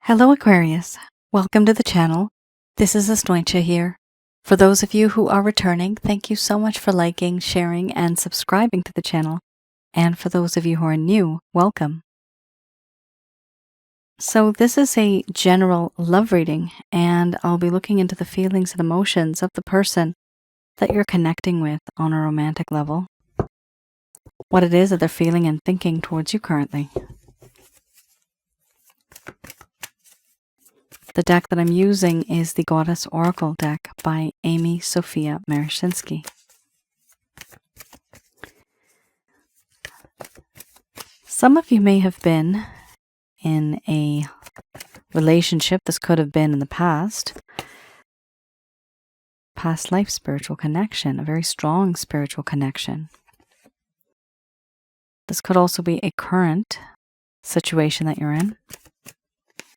Hello Aquarius, welcome to the channel. This is Asnointia here. For those of you who are returning, thank you so much for liking, sharing, and subscribing to the channel. And for those of you who are new, welcome. So this is a general love reading, and I'll be looking into the feelings and emotions of the person that you're connecting with on a romantic level. What it is that they're feeling and thinking towards you currently. The deck that I'm using is the Goddess Oracle deck by Amy Sophia Marashinsky. Some of you may have been in a relationship. This could have been in the past life spiritual connection, a very strong spiritual connection. This could also be a current situation that you're in.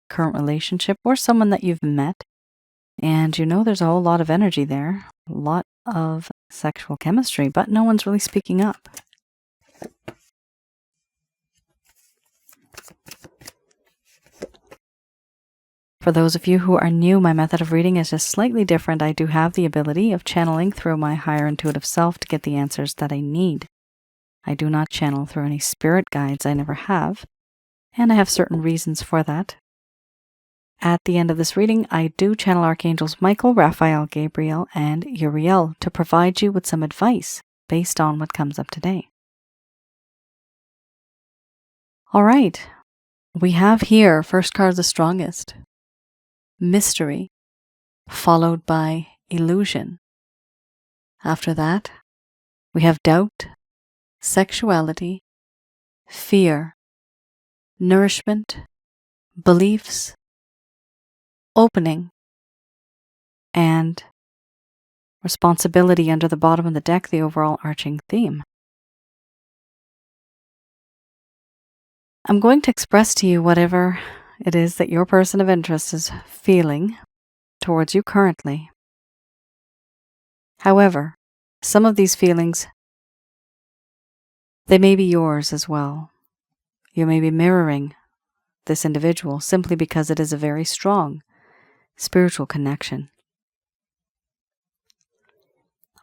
Current relationship, or someone that you've met, and you know there's a whole lot of energy there, a lot of sexual chemistry, but no one's really speaking up. For those of you who are new, my method of reading is just slightly different. I do have the ability of channeling through my higher intuitive self to get the answers that I need. I do not channel through any spirit guides. I never have, and I have certain reasons for that. At the end of this reading, I do channel Archangels Michael, Raphael, Gabriel, and Uriel to provide you with some advice based on what comes up today. All right, we have here, first card, the strongest. Mystery, followed by illusion. After that, we have doubt, sexuality, fear, nourishment, beliefs, opening, and responsibility under the bottom of the deck, the overall arching theme. I'm going to express to you whatever it is that your person of interest is feeling towards you currently. However, some of these feelings, they may be yours as well. You may be mirroring this individual simply because it is a very strong spiritual connection.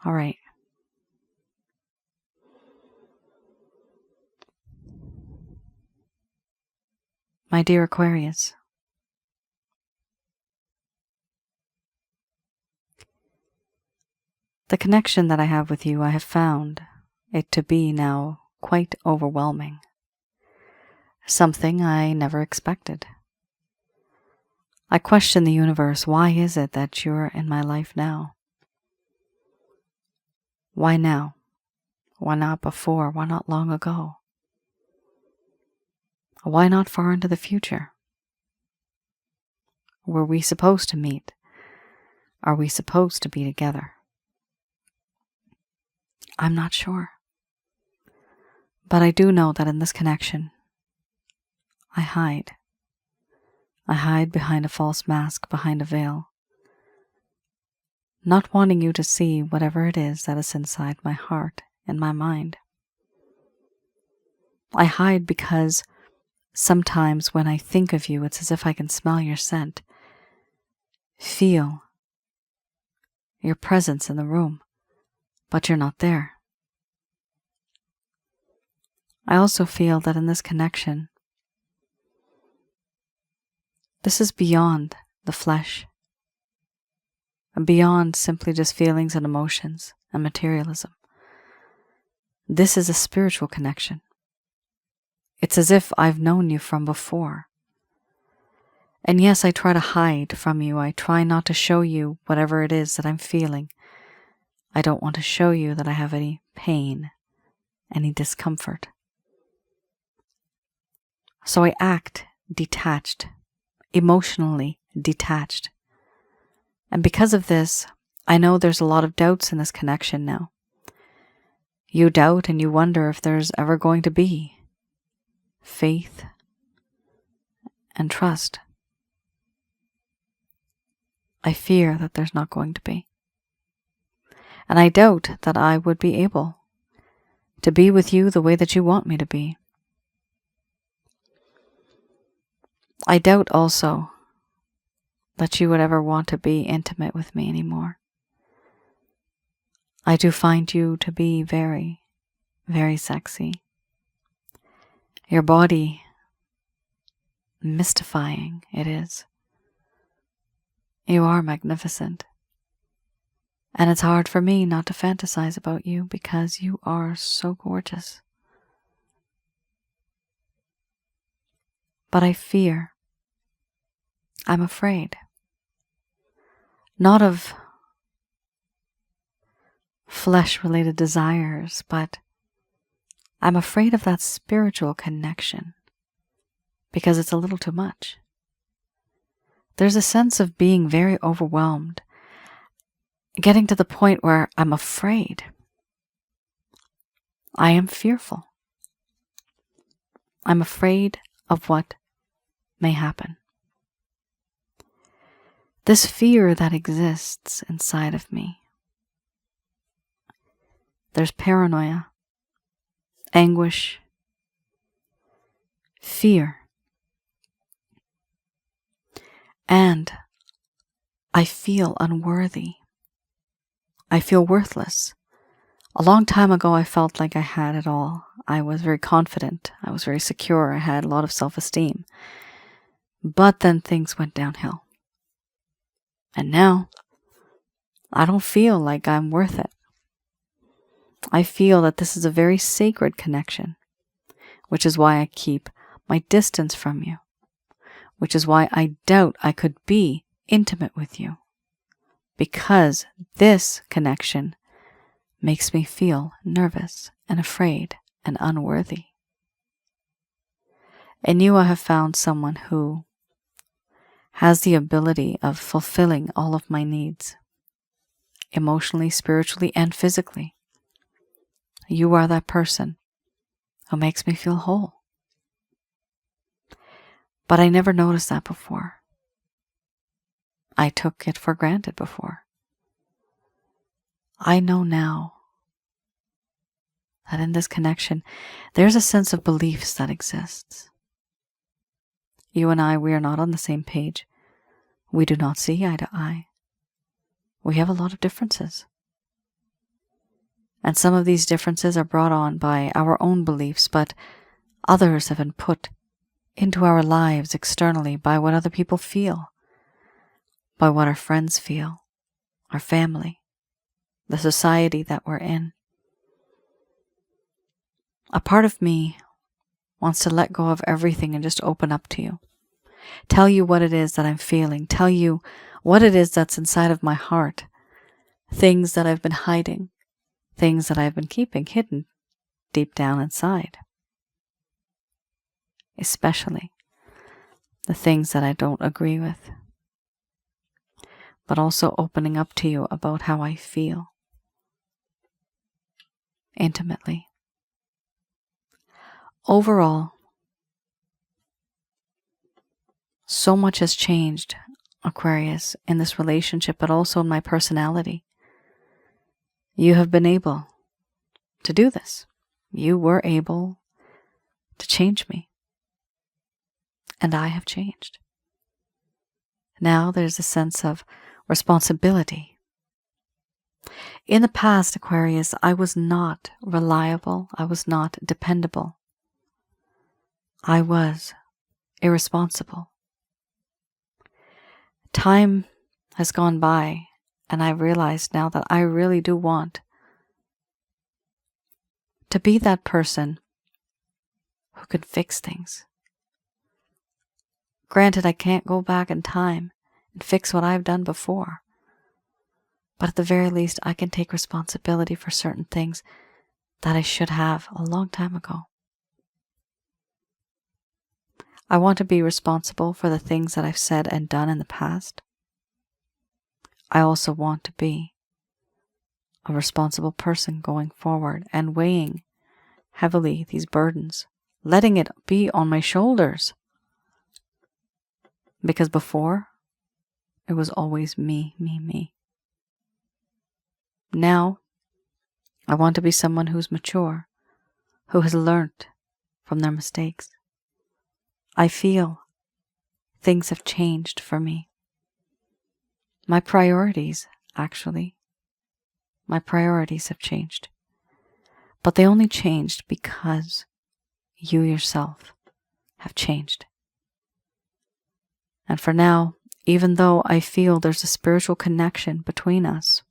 All right. My dear Aquarius, the connection that I have with you, I have found it to be now quite overwhelming. Something I never expected. I question the universe. Why is it that you're in my life now? Why now? Why not before? Why not long ago? Why not far into the future? Were we supposed to meet? Are we supposed to be together? I'm not sure. But I do know that in this connection, I hide. I hide behind a false mask, behind a veil, not wanting you to see whatever it is that is inside my heart and my mind. I hide because sometimes when I think of you, it's as if I can smell your scent, feel your presence in the room, but you're not there. I also feel that in this connection, this is beyond the flesh, and beyond simply just feelings and emotions and materialism. This is a spiritual connection. It's as if I've known you from before. And yes, I try to hide from you. I try not to show you whatever it is that I'm feeling. I don't want to show you that I have any pain, any discomfort. So I act detached, emotionally detached. And because of this, I know there's a lot of doubts in this connection now. You doubt and you wonder if there's ever going to be faith and trust. I fear that there's not going to be. And I doubt that I would be able to be with you the way that you want me to be. I doubt also that you would ever want to be intimate with me anymore. I do find you to be very, very sexy. Your body, mystifying it is. You are magnificent. And it's hard for me not to fantasize about you because you are so gorgeous. But I fear, I'm afraid, not of flesh-related desires, but I'm afraid of that spiritual connection because it's a little too much. There's a sense of being very overwhelmed, getting to the point where I'm afraid. I am fearful. I'm afraid of what may happen. This fear that exists inside of me. There's paranoia, anguish, fear, and I feel unworthy. I feel worthless. A long time ago, I felt like I had it all. I was very confident. I was very secure. I had a lot of self-esteem. But then things went downhill. And now, I don't feel like I'm worth it. I feel that this is a very sacred connection, which is why I keep my distance from you, which is why I doubt I could be intimate with you, because this connection makes me feel nervous and afraid and unworthy. In you, I have found someone who has the ability of fulfilling all of my needs, emotionally, spiritually, and physically. You are that person who makes me feel whole. But I never noticed that before. I took it for granted before. I know now that in this connection, there's a sense of beliefs that exists. You and I, we are not on the same page. We do not see eye to eye. We have a lot of differences. And some of these differences are brought on by our own beliefs, but others have been put into our lives externally by what other people feel, by what our friends feel, our family, the society that we're in. A part of me wants to let go of everything and just open up to you. Tell you what it is that I'm feeling. Tell you what it is that's inside of my heart. Things that I've been hiding. Things that I've been keeping hidden deep down inside. Especially the things that I don't agree with. But also opening up to you about how I feel. Intimately. Overall, so much has changed, Aquarius, in this relationship, but also in my personality. You have been able to do this. You were able to change me. And I have changed. Now there's a sense of responsibility. In the past, Aquarius, I was not reliable. I was not dependable. I was irresponsible. Time has gone by, and I've realized now that I really do want to be that person who can fix things. Granted, I can't go back in time and fix what I've done before, but at the very least, I can take responsibility for certain things that I should have a long time ago. I want to be responsible for the things that I've said and done in the past. I also want to be a responsible person going forward and weighing heavily these burdens, letting it be on my shoulders. Because before, it was always me, me, me. Now, I want to be someone who's mature, who has learned from their mistakes. I feel things have changed for me. My priorities, actually, my priorities have changed. But they only changed because you yourself have changed. And for now, even though I feel there's a spiritual connection between us,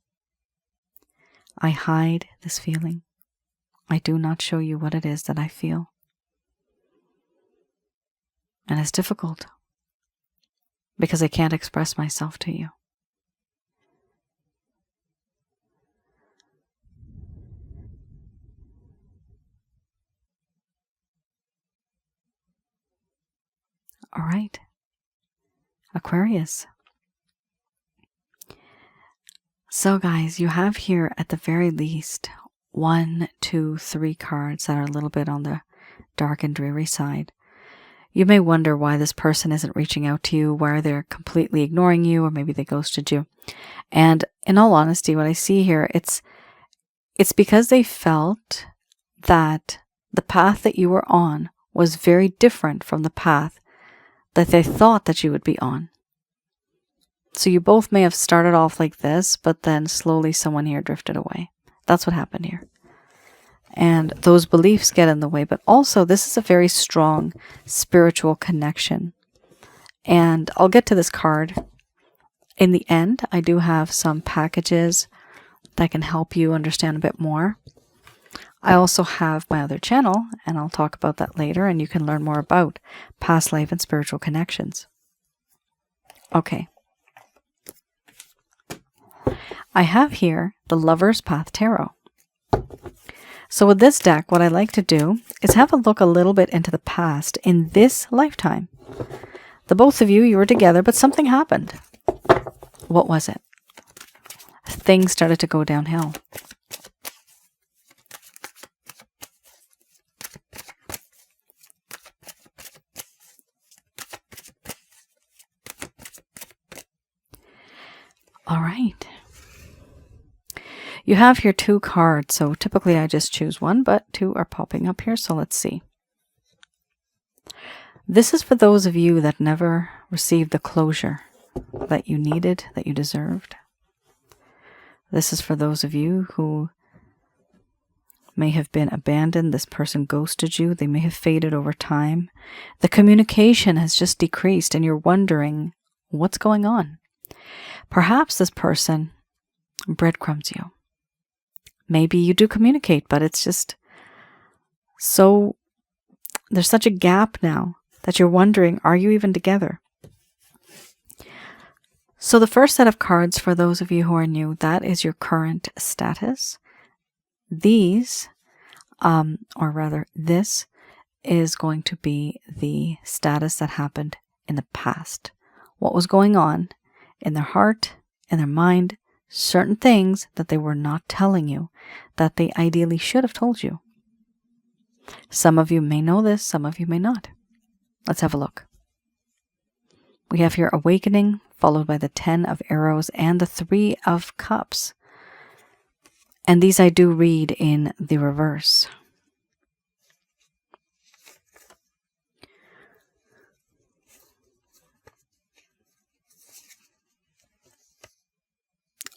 I hide this feeling. I do not show you what it is that I feel. And it's difficult because I can't express myself to you. All right, Aquarius. So guys, you have here at the very least 1, 2, 3 cards that are a little bit on the dark and dreary side. You may wonder why this person isn't reaching out to you, why they're completely ignoring you, or maybe they ghosted you. And in all honesty, what I see here, it's because they felt that the path that you were on was very different from the path that they thought that you would be on. So you both may have started off like this, but then slowly someone here drifted away. That's what happened here. And those beliefs get in the way, but also this is a very strong spiritual connection. And I'll get to this card. In the end, I do have some packages that can help you understand a bit more. I also have my other channel, and I'll talk about that later, and you can learn more about past life and spiritual connections. Okay. I have here the Lover's Path Tarot. So with this deck, what I like to do is have a look a little bit into the past in this lifetime. The both of you were together, but something happened. What was it? Things started to go downhill. All right. You have here 2 cards, so typically I just choose one, but 2 are popping up here, so let's see. This is for those of you that never received the closure that you needed, that you deserved. This is for those of you who may have been abandoned. This person ghosted you. They may have faded over time. The communication has just decreased and you're wondering what's going on. Perhaps this person breadcrumbs you. Maybe you do communicate, but it's just so, there's such a gap now that you're wondering, are you even together? So the first set of cards for those of you who are new, that is your current status. These, or rather this, is going to be the status that happened in the past. What was going on in their heart, in their mind, certain things that they were not telling you, that they ideally should have told you. Some of you may know this, some of you may not. Let's have a look. We have here awakening, followed by the 10 of arrows and the 3 of cups. And these I do read in the reverse.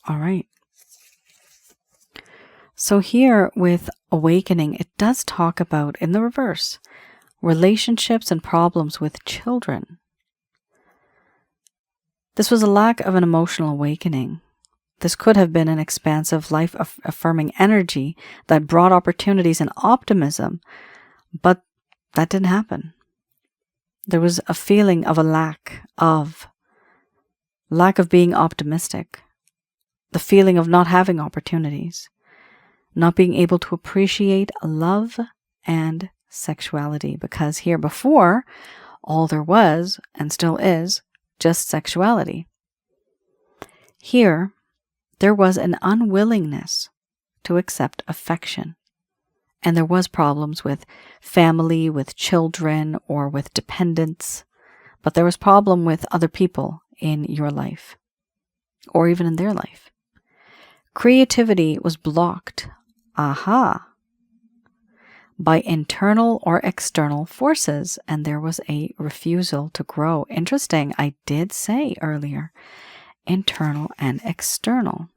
All right. So here with awakening, it does talk about, in the reverse, relationships and problems with children. This was a lack of an emotional awakening. This could have been an expansive, life-affirming energy that brought opportunities and optimism, but that didn't happen. There was a feeling of a lack of being optimistic, the feeling of not having opportunities, not being able to appreciate love and sexuality, because here before, all there was, and still is, just sexuality. Here, there was an unwillingness to accept affection. And there was problems with family, with children, or with dependents. But there was problem with other people in your life, or even in their life. Creativity was blocked, by internal or external forces, and there was a refusal to grow. Interesting, I did say earlier, internal and external.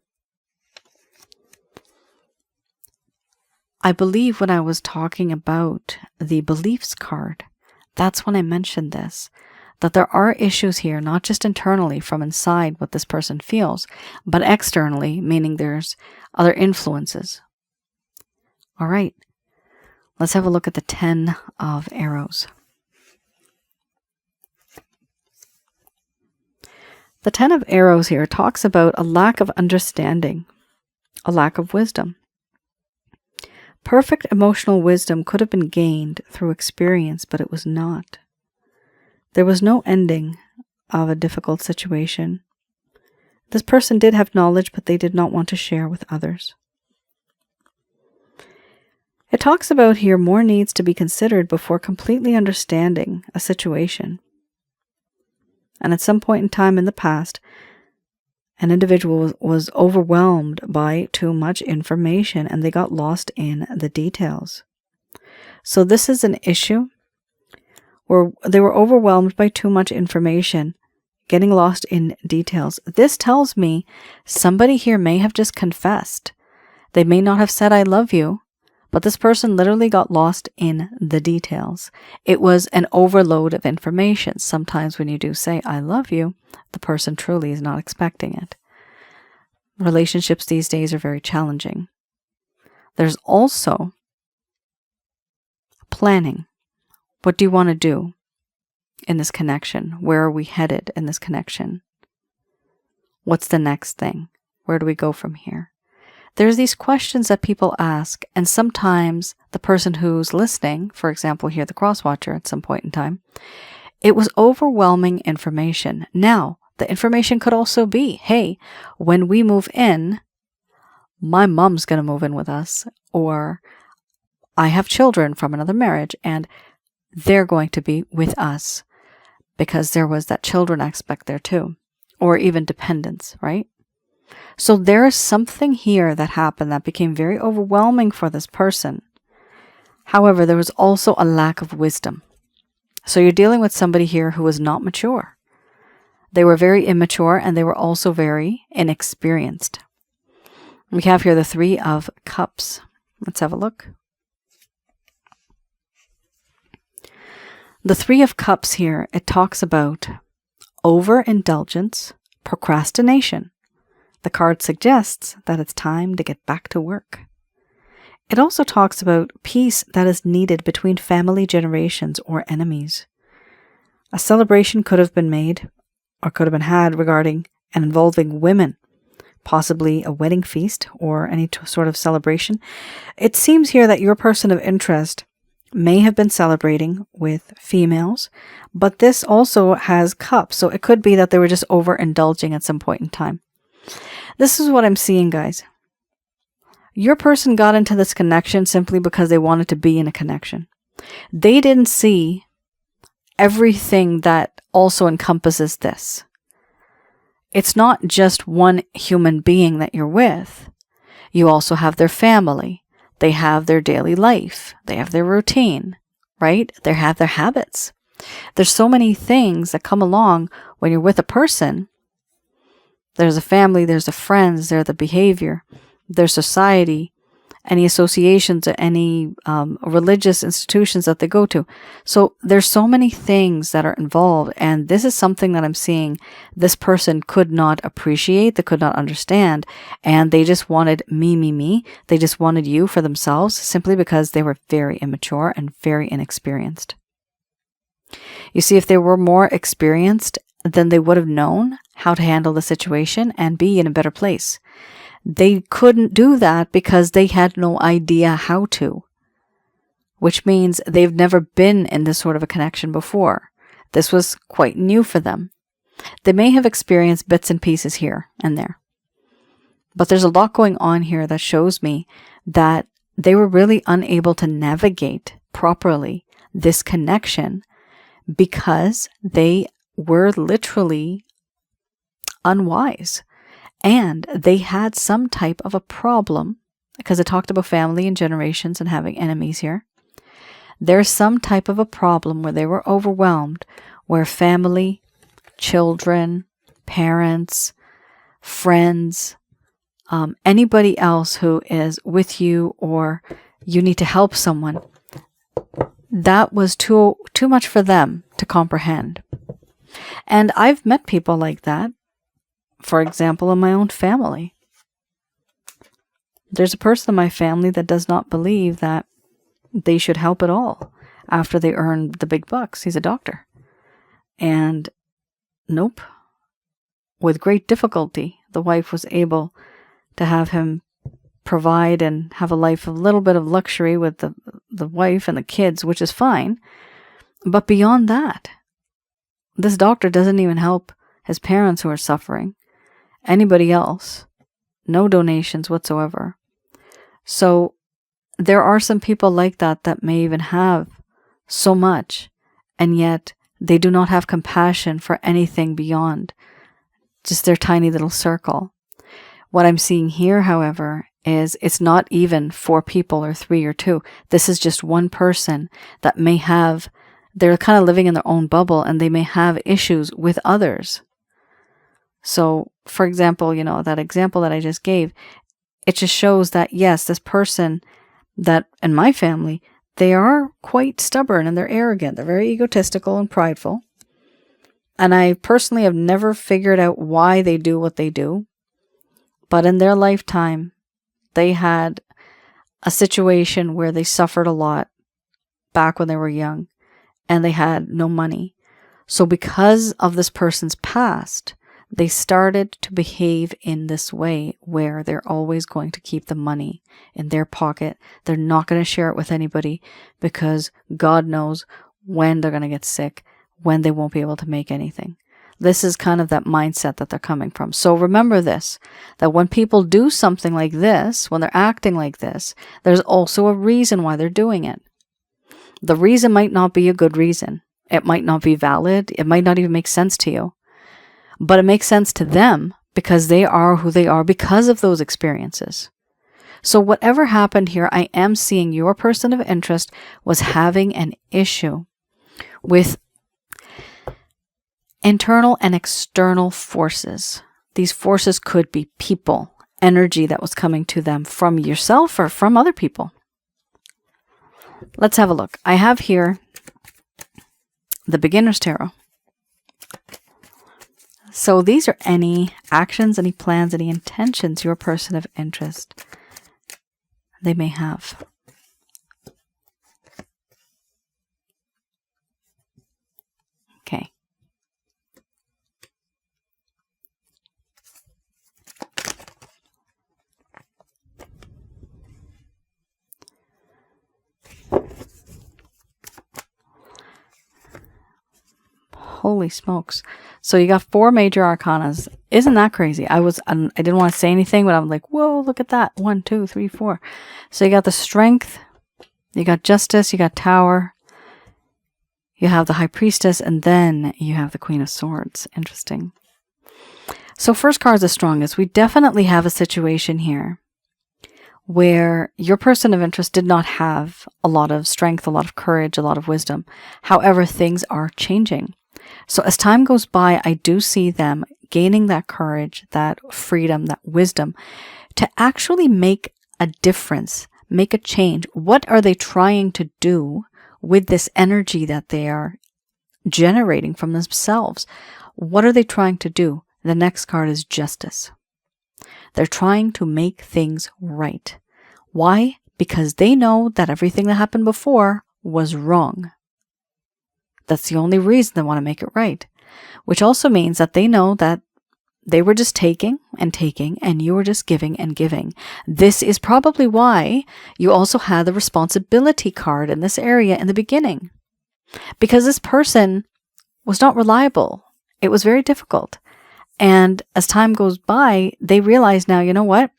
I believe when I was talking about the beliefs card, that's when I mentioned this, that there are issues here, not just internally from inside what this person feels, but externally, meaning there's other influences. All right, let's have a look at the 10 of Arrows. The 10 of Arrows here talks about a lack of understanding, a lack of wisdom. Perfect emotional wisdom could have been gained through experience, but it was not. There was no ending of a difficult situation. This person did have knowledge, but they did not want to share with others. It talks about here more needs to be considered before completely understanding a situation. And at some point in time in the past, an individual was overwhelmed by too much information and they got lost in the details. So this is an issue where they were overwhelmed by too much information, getting lost in details. This tells me somebody here may have just confessed. They may not have said, "I love you," but this person literally got lost in the details. It was an overload of information. Sometimes when you do say, "I love you," the person truly is not expecting it. Relationships these days are very challenging. There's also planning. What do you want to do in this connection? Where are we headed in this connection? What's the next thing? Where do we go from here? There's these questions that people ask, and sometimes the person who's listening, for example here the cross-watcher at some point in time, it was overwhelming information. Now, the information could also be, hey, when we move in, my mom's going to move in with us, or I have children from another marriage and they're going to be with us, because there was that children aspect there too, or even dependence, right? So there is something here that happened that became very overwhelming for this person. However, there was also a lack of wisdom. So you're dealing with somebody here who was not mature. They were very immature and they were also very inexperienced. We have here the 3 of Cups. Let's have a look. The 3 of Cups here, it talks about overindulgence, procrastination. The card suggests that it's time to get back to work. It also talks about peace that is needed between family generations or enemies. A celebration could have been made or could have been had regarding and involving women, possibly a wedding feast or any sort of celebration. It seems here that your person of interest may have been celebrating with females, but this also has Cups, so it could be that they were just overindulging at some point in time. This is what I'm seeing, guys. Your person got into this connection simply because they wanted to be in a connection. They didn't see everything that also encompasses this. It's not just one human being that you're with. You also have their family. They have their daily life. They have their routine, right? They have their habits. There's so many things that come along when you're with a person. There's a family, there's the friends, there's the behavior, there's society, any associations, any religious institutions that they go to. So there's so many things that are involved, and this is something that I'm seeing this person could not appreciate, they could not understand, and they just wanted me. They just wanted you for themselves simply because they were very immature and very inexperienced. You see, if they were more experienced, then they would have known how to handle the situation and be in a better place. They couldn't do that because they had no idea how to, which means they've never been in this sort of a connection before. This was quite new for them. They may have experienced bits and pieces here and there, but there's a lot going on here that shows me that they were really unable to navigate properly this connection because they were literally unwise. And they had some type of a problem, because I talked about family and generations and having enemies here. There's some type of a problem where they were overwhelmed, where family, children, parents, friends, anybody else who is with you or you need to help someone, that was too much for them to comprehend. And I've met people like that. For example, in my own family. There's a person in my family that does not believe that they should help at all after they earn the big bucks. He's a doctor. And nope. With great difficulty, the wife was able to have him provide and have a life of a little bit of luxury with the wife and the kids, which is fine. But beyond that, this doctor doesn't even help his parents who are suffering. Anybody else. No donations whatsoever. So there are some people like that that may even have so much, and yet they do not have compassion for anything beyond just their tiny little circle. What I'm seeing here, however, is it's not even 4 people or 3 or 2. This is just one person that may have, they're kind of living in their own bubble and they may have issues with others. So, for example, that example that I just gave, it just shows that, yes, this person that in my family, they are quite stubborn and they're arrogant. They're very egotistical and prideful. And I personally have never figured out why they do what they do. But in their lifetime, they had a situation where they suffered a lot back when they were young and they had no money. So because of this person's past, they started to behave in this way where they're always going to keep the money in their pocket. They're not going to share it with anybody because God knows when they're going to get sick, when they won't be able to make anything. This is kind of that mindset that they're coming from. So remember this, that when people do something like this, when they're acting like this, there's also a reason why they're doing it. The reason might not be a good reason. It might not be valid. It might not even make sense to you. But it makes sense to them because they are who they are because of those experiences. So whatever happened here, I am seeing your person of interest was having an issue with internal and external forces. These forces could be people, energy that was coming to them from yourself or from other people. Let's have a look. I have here the Beginner's Tarot. So these are any actions, any plans, any intentions your person of interest they may have. Okay. Holy smokes. So you got 4 major arcanas. Isn't that crazy? I didn't want to say anything, but I'm like, whoa, look at that. 1, 2, 3, 4. So you got the Strength, you got Justice, you got Tower, you have the High Priestess, and then you have the Queen of Swords. Interesting. So first card is the strongest. We definitely have a situation here where your person of interest did not have a lot of strength, a lot of courage, a lot of wisdom. However, things are changing. So as time goes by, I do see them gaining that courage, that freedom, that wisdom to actually make a difference, make a change. What are they trying to do with this energy that they are generating from themselves? What are they trying to do? The next card is Justice. They're trying to make things right. Why? Because they know that everything that happened before was wrong. That's the only reason they want to make it right. Which also means that they know that they were just taking, and you were just giving and giving. This is probably why you also had the responsibility card in this area in the beginning. Because this person was not reliable. It was very difficult. And as time goes by, they realize now, you know what?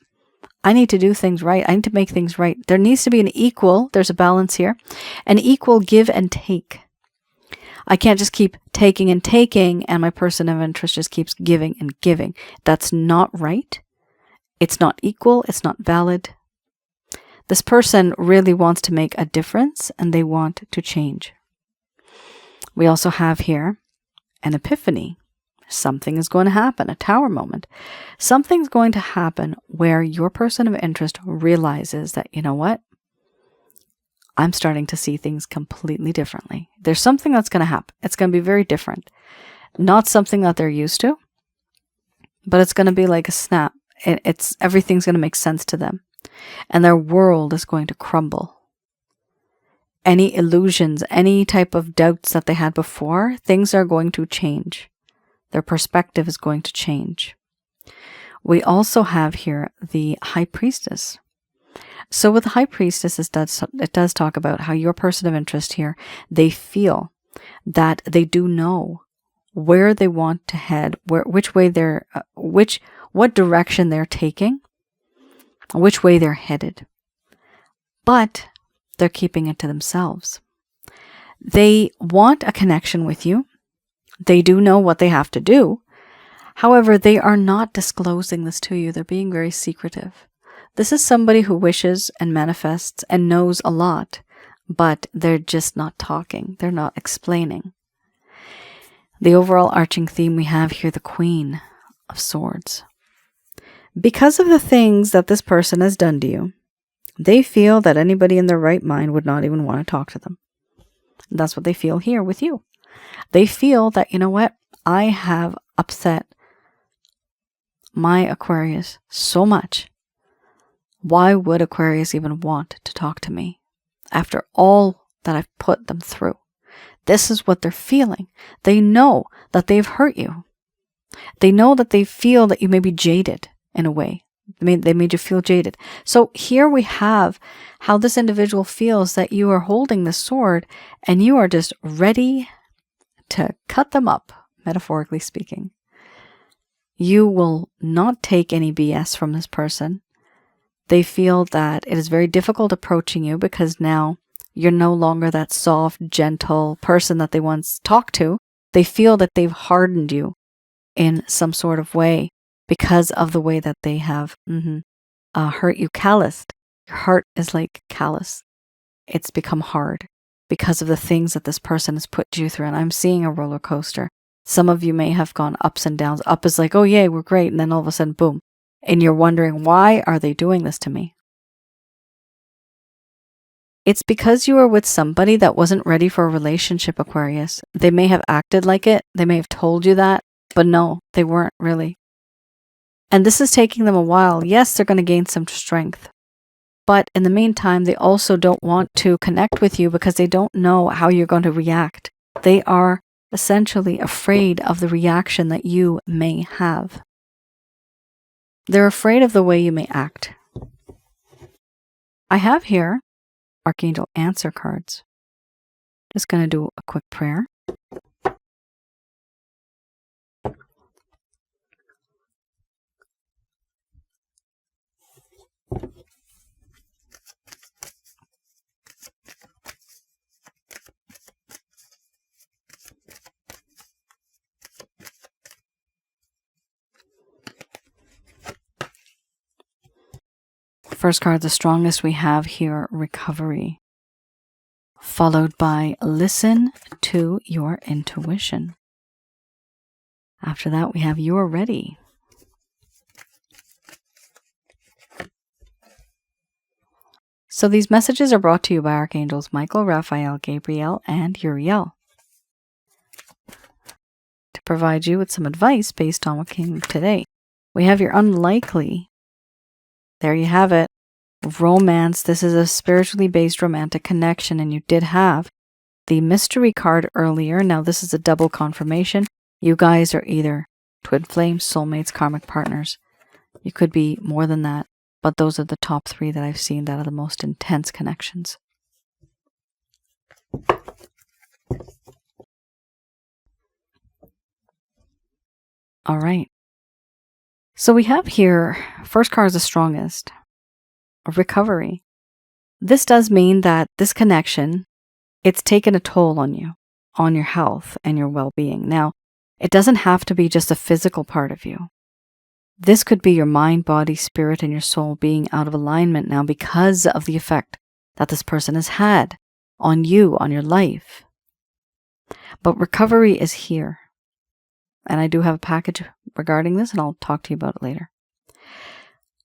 I need to do things right. I need to make things right. There needs to be an equal, there's a balance here, an equal give and take. I can't just keep taking and my person of interest just keeps giving and giving. That's not right. It's not equal. It's not valid. This person really wants to make a difference and they want to change. We also have here an epiphany. something is going to happen, a tower moment. Something's going to happen where your person of interest realizes that, you know what? I'm starting to see things completely differently. There's something that's going to happen. It's going to be very different. Not something that they're used to, but it's going to be like a snap. Everything's going to make sense to them. And their world is going to crumble. Any illusions, any type of doubts that they had before, things are going to change. Their perspective is going to change. We also have here the High Priestess. So with the High Priestess, it does talk about how your person of interest here, they feel that they do know where they want to head, which way what direction they're taking, which way they're headed. But they're keeping it to themselves. They want a connection with you. They do know what they have to do. However, they are not disclosing this to you. They're being very secretive. This is somebody who wishes and manifests and knows a lot, but they're just not talking. They're not explaining. The overall arching theme we have here, the Queen of Swords. Because of the things that this person has done to you, they feel that anybody in their right mind would not even want to talk to them. That's what they feel here with you. They feel that, you know what? I have upset my Aquarius so much. Why would Aquarius even want to talk to me after all that I've put them through? This is what they're feeling. They know that they've hurt you. They know that they feel that you may be jaded in a way. They made you feel jaded. So here we have how this individual feels that you are holding the sword and you are just ready to cut them up, metaphorically speaking. You will not take any BS from this person. They feel that it is very difficult approaching you because now you're no longer that soft, gentle person that they once talked to. They feel that they've hardened you in some sort of way because of the way that they have hurt you, calloused. Your heart is like callous. It's become hard because of the things that this person has put you through. And I'm seeing a roller coaster. Some of you may have gone ups and downs. Up is like, oh yay, we're great. And then all of a sudden, boom. And you're wondering, why are they doing this to me? It's because you were with somebody that wasn't ready for a relationship, Aquarius. They may have acted like it. They may have told you that. But no, they weren't really. And this is taking them a while. Yes, they're going to gain some strength. But in the meantime, they also don't want to connect with you because they don't know how you're going to react. They are essentially afraid of the reaction that you may have. They're afraid of the way you may act. I have here Archangel answer cards. Just going to do a quick prayer. First card, the strongest we have here, recovery. Followed by listen to your intuition. After that, we have you're ready. So these messages are brought to you by Archangels Michael, Raphael, Gabriel, and Uriel to provide you with some advice based on what came today. We have your unlikely. There you have it. Romance. This is a spiritually based romantic connection, and you did have the mystery card earlier. Now this is a double confirmation. You guys are either twin flames, soulmates, karmic partners. You could be more than that, but those are the top 3 that I've seen that are the most intense connections. All right. So we have here, first card is the strongest. Recovery. This does mean that this connection, it's taken a toll on you, on your health and your well-being. Now, it doesn't have to be just a physical part of you. This could be your mind, body, spirit, and your soul being out of alignment now because of the effect that this person has had on you, on your life. But recovery is here. And I do have a package regarding this, and I'll talk to you about it later.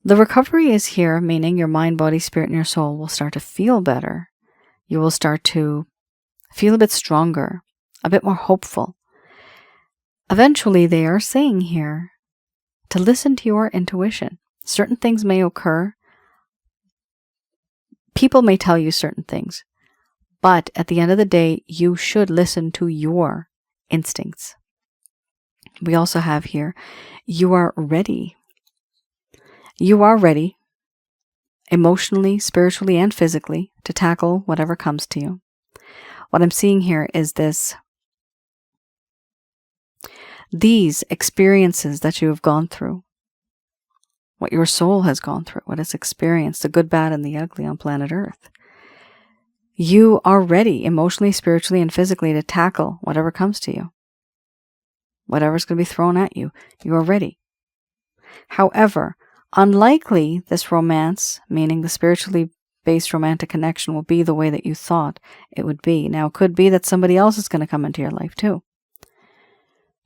The recovery is here, meaning your mind, body, spirit, and your soul will start to feel better. You will start to feel a bit stronger, a bit more hopeful. Eventually, they are saying here to listen to your intuition. Certain things may occur. People may tell you certain things. But at the end of the day, you should listen to your instincts. We also have here, you are ready. You are ready, emotionally, spiritually, and physically, to tackle whatever comes to you. What I'm seeing here is these experiences that you have gone through, what your soul has gone through, what it's experienced, the good, bad, and the ugly on planet Earth. You are ready, emotionally, spiritually, and physically, to tackle whatever comes to you. Whatever's going to be thrown at you, you are ready. However, unlikely this romance, meaning the spiritually based romantic connection, will be the way that you thought it would be. Now, it could be that somebody else is going to come into your life too.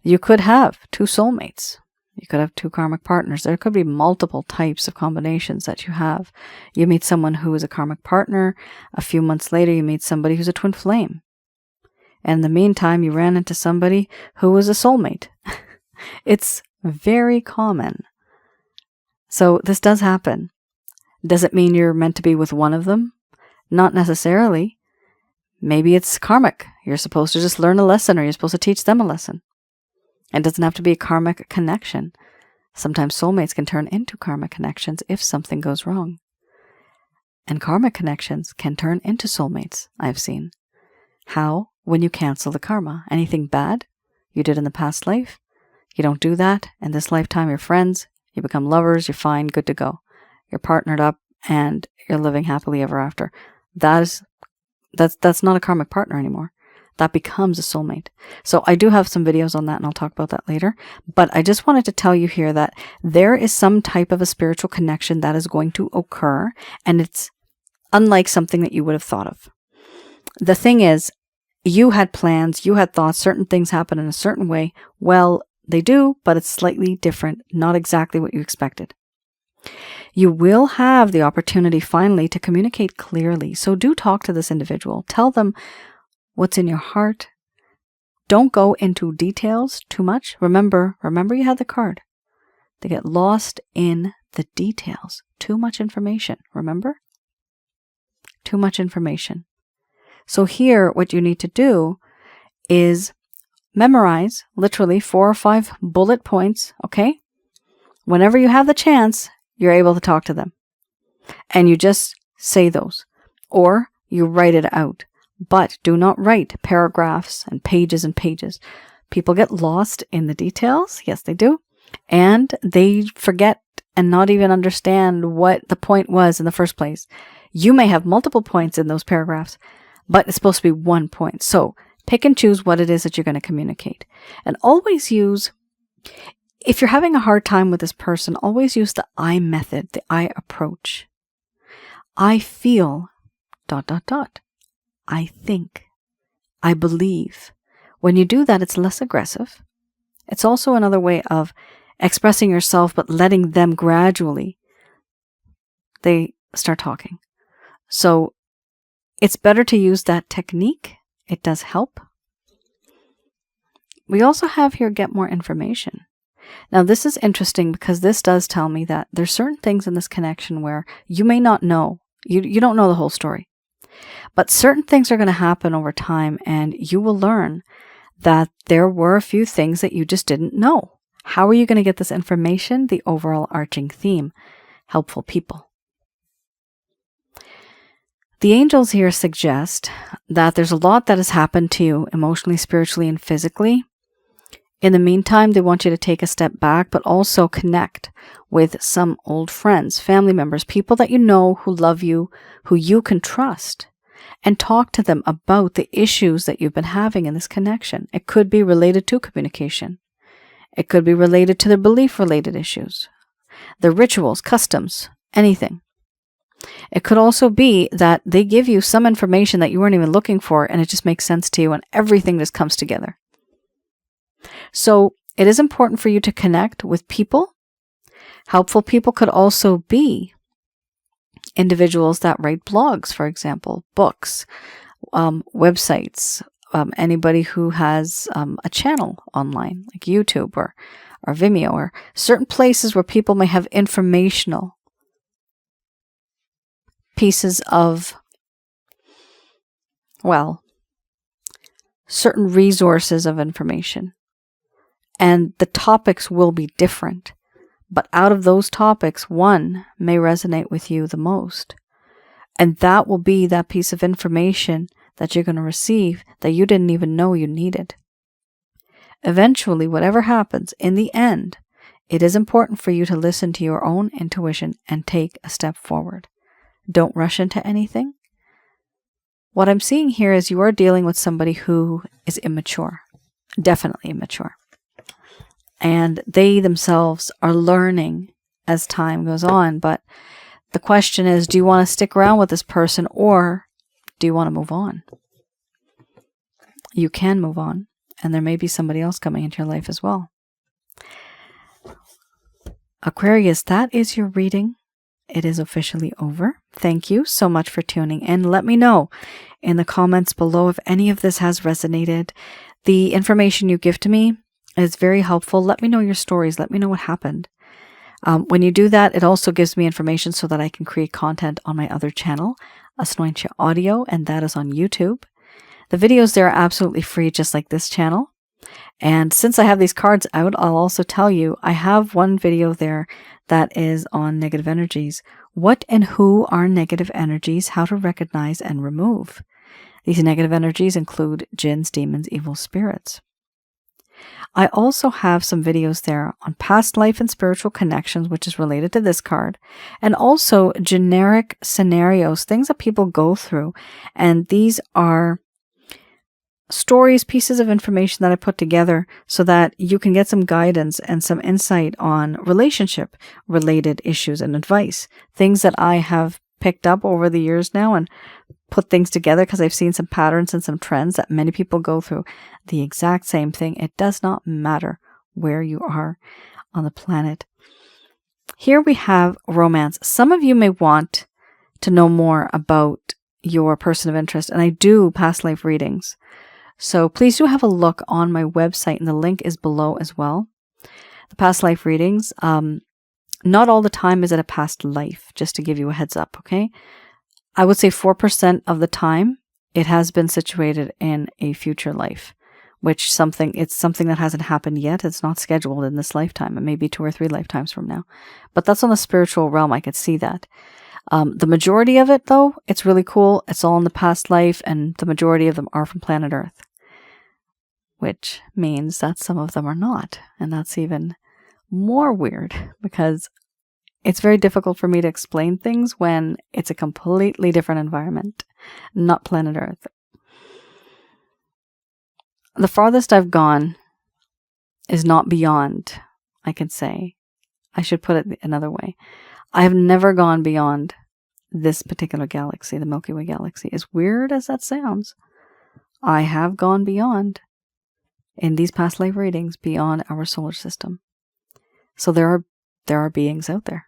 You could have 2 soulmates. You could have 2 karmic partners. There could be multiple types of combinations that you have. You meet someone who is a karmic partner. A few months later, you meet somebody who's a twin flame. And in the meantime, you ran into somebody who was a soulmate. It's very common. So this does happen. Does it mean you're meant to be with one of them? Not necessarily. Maybe it's karmic. You're supposed to just learn a lesson, or you're supposed to teach them a lesson. It doesn't have to be a karmic connection. Sometimes soulmates can turn into karmic connections if something goes wrong. And karmic connections can turn into soulmates, I've seen. How? When you cancel the karma. Anything bad you did in the past life, you don't do that. In this lifetime, you're friends, you become lovers, you're fine, good to go. You're partnered up, and you're living happily ever after. That's not a karmic partner anymore. That becomes a soulmate. So I do have some videos on that, and I'll talk about that later. But I just wanted to tell you here that there is some type of a spiritual connection that is going to occur, and it's unlike something that you would have thought of. The thing is, you had plans, you had thoughts, certain things happen in a certain way. Well, they do, but it's slightly different, not exactly what you expected. You will have the opportunity finally to communicate clearly. So do talk to this individual. Tell them what's in your heart. Don't go into details too much. Remember you had the card. They get lost in the details. Too much information, remember? Too much information. So here, what you need to do is memorize literally 4 or 5 bullet points, okay? Whenever you have the chance, you're able to talk to them. And you just say those. Or you write it out. But do not write paragraphs and pages. People get lost in the details. Yes, they do. And they forget and not even understand what the point was in the first place. You may have multiple points in those paragraphs, but it's supposed to be one point. So pick and choose what it is that you're going to communicate. And always use, if you're having a hard time with this person, always use the I method, the I approach. I feel ... I think. I believe. When you do that, it's less aggressive. It's also another way of expressing yourself, but letting them gradually, they start talking. So it's better to use that technique. It does help. We also have here, get more information. Now, this is interesting because this does tell me that there's certain things in this connection where you may not know. You don't know the whole story. But certain things are going to happen over time, and you will learn that there were a few things that you just didn't know. How are you going to get this information? The overall arching theme, helpful people. The angels here suggest that there's a lot that has happened to you emotionally, spiritually, and physically. In the meantime, they want you to take a step back, but also connect with some old friends, family members, people that you know who love you, who you can trust, and talk to them about the issues that you've been having in this connection. It could be related to communication. It could be related to their belief-related issues, their rituals, customs, anything. It could also be that they give you some information that you weren't even looking for, and it just makes sense to you, and everything just comes together. So It is important for you to connect with people. Helpful people could also be individuals that write blogs, for example, books, websites, anybody who has a channel online, like YouTube or Vimeo, or certain places where people may have informational pieces of, well, certain resources of information. And the topics will be different. But out of those topics, one may resonate with you the most. And that will be that piece of information that you're going to receive that you didn't even know you needed. Eventually, whatever happens, in the end, it is important for you to listen to your own intuition and take a step forward. Don't rush into anything. What I'm seeing here is you are dealing with somebody who is immature, definitely immature. And they themselves are learning as time goes on. But the question is, do you want to stick around with this person, or do you want to move on? You can move on, and there may be somebody else coming into your life as well. Aquarius, that is your reading. It is officially over. Thank you so much for tuning in. Let me know in the comments below if any of this has resonated. The information you give to me is very helpful. Let me know your stories. Let me know what happened. When you do that, it also gives me information so that I can create content on my other channel, Asnointia Audio, and that is on YouTube. The videos there are absolutely free, just like this channel. And since I have these cards out, I'll also tell you, I have one video there that is on negative energies. What and who are negative energies? How to recognize and remove. These negative energies include jinns, demons, evil spirits. I also have some videos there on past life and spiritual connections, which is related to this card, and also generic scenarios, things that people go through. And these are stories, pieces of information that I put together so that you can get some guidance and some insight on relationship related issues and advice. Things that I have picked up over the years now and put things together because I've seen some patterns and some trends that many people go through the exact same thing. It does not matter where you are on the planet. Here we have romance. Some of you may want to know more about your person of interest, and I do past life readings. So please do have a look on my website, and the link is below as well. The past life readings, not all the time is it a past life, just to give you a heads up, okay? I would say 4% of the time it has been situated in a future life, which it's something that hasn't happened yet. It's not scheduled in this lifetime. It may be 2 or 3 lifetimes from now. But that's on the spiritual realm. I could see that. The majority of it, though, it's really cool. It's all in the past life, and the majority of them are from planet Earth, which means that some of them are not. And that's even more weird because it's very difficult for me to explain things when it's a completely different environment, not planet Earth. The farthest I've gone is not beyond, I can say. I should put it another way. I have never gone beyond this particular galaxy, the Milky Way galaxy. As weird as that sounds, I have gone beyond, in these past life readings, beyond our solar system. So there are beings out there.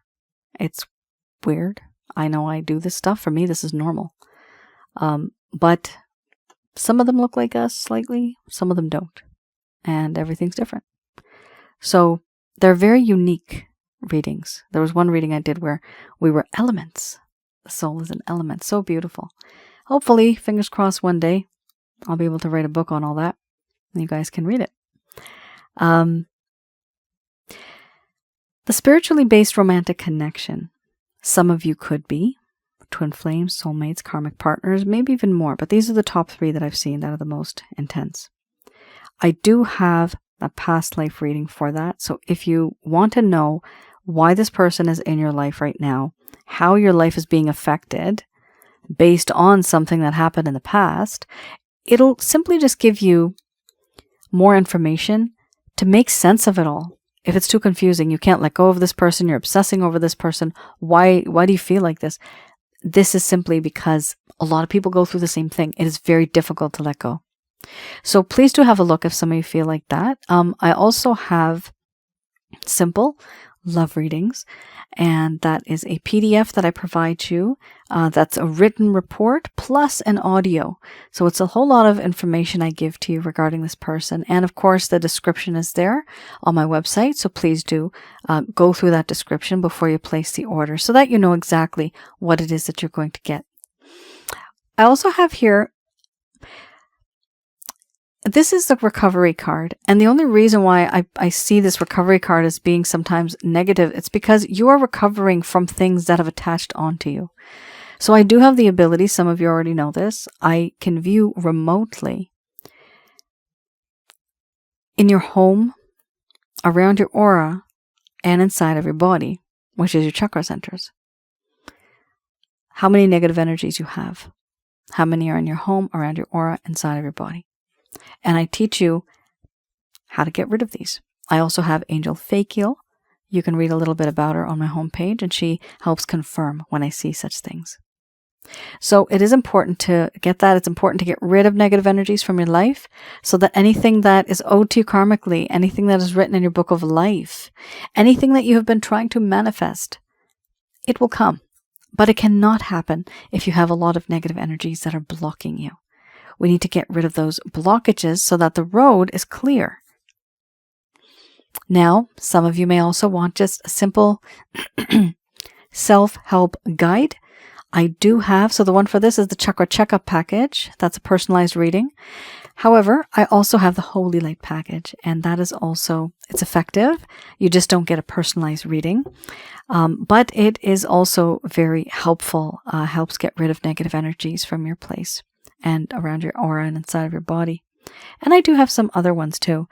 It's weird. I know I do this stuff. For me, this is normal. But some of them look like us slightly. Some of them don't. And everything's different. So they're very unique readings. There was one reading I did where we were elements. The soul is an element. So beautiful. Hopefully, fingers crossed, one day I'll be able to write a book on all that. And you guys can read it. The spiritually based romantic connection. Some of you could be twin flames, soulmates, karmic partners, maybe even more. But these are the top 3 that I've seen that are the most intense. I do have a past life reading for that. So if you want to know why this person is in your life right now, how your life is being affected based on something that happened in the past, it'll simply just give you more information to make sense of it all. If it's too confusing, you can't let go of this person, you're obsessing over this person, why do you feel like this? This is simply because a lot of people go through the same thing. It is very difficult to let go. So please do have a look if some of you feel like that. I also have simple love readings, and that is a PDF that I provide you. That's a written report plus an audio. So it's a whole lot of information I give to you regarding this person. And of course, the description is there on my website. So please do go through that description before you place the order so that you know exactly what it is that you're going to get. I also have here, this is the recovery card. And the only reason why I see this recovery card as being sometimes negative, it's because you are recovering from things that have attached onto you. So I do have the ability, some of you already know this, I can view remotely in your home, around your aura, and inside of your body, which is your chakra centers, how many negative energies you have, how many are in your home, around your aura, inside of your body. And I teach you how to get rid of these. I also have Angel Fakiel. You can read a little bit about her on my homepage, and she helps confirm when I see such things. So it is important to get that. It's important to get rid of negative energies from your life so that anything that is owed to you karmically, anything that is written in your book of life, anything that you have been trying to manifest, it will come. But it cannot happen if you have a lot of negative energies that are blocking you. We need to get rid of those blockages so that the road is clear. Now, some of you may also want just a simple self-help guide. I do have, so the one for this is the Chakra Checkup package. That's a personalized reading. However, I also have the Holy Light package, and that is also, it's effective. You just don't get a personalized reading. But it is also very helpful, helps get rid of negative energies from your place and around your aura and inside of your body. And I do have some other ones too.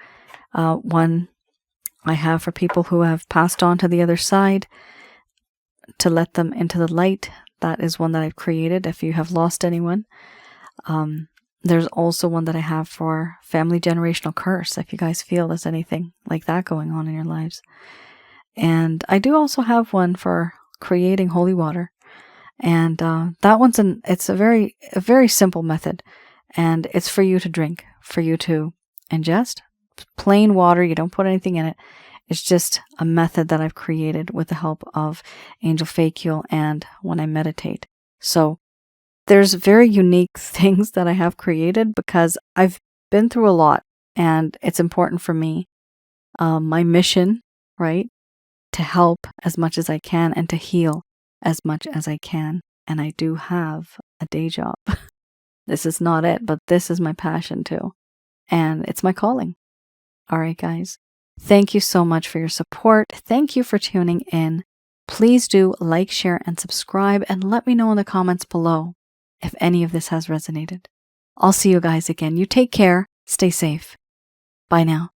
One I have for people who have passed on to the other side, to let them into the light. That is one that I've created if you have lost anyone. There's also one that I have for family generational curse, if you guys feel there's anything like that going on in your lives. And I do also have one for creating holy water. And that one's it's a very simple method, and it's for you to drink, for you to ingest plain water. You don't put anything in it. It's just a method that I've created with the help of Angel Fakiel and when I meditate. So there's very unique things that I have created because I've been through a lot, and it's important for me, my mission, right, to help as much as I can and to heal as much as I can. And I do have a day job. This is not it, but this is my passion too. And it's my calling. All right, guys. Thank you so much for your support. Thank you for tuning in. Please do like, share, and subscribe, and let me know in the comments below if any of this has resonated. I'll see you guys again. You take care. Stay safe. Bye now.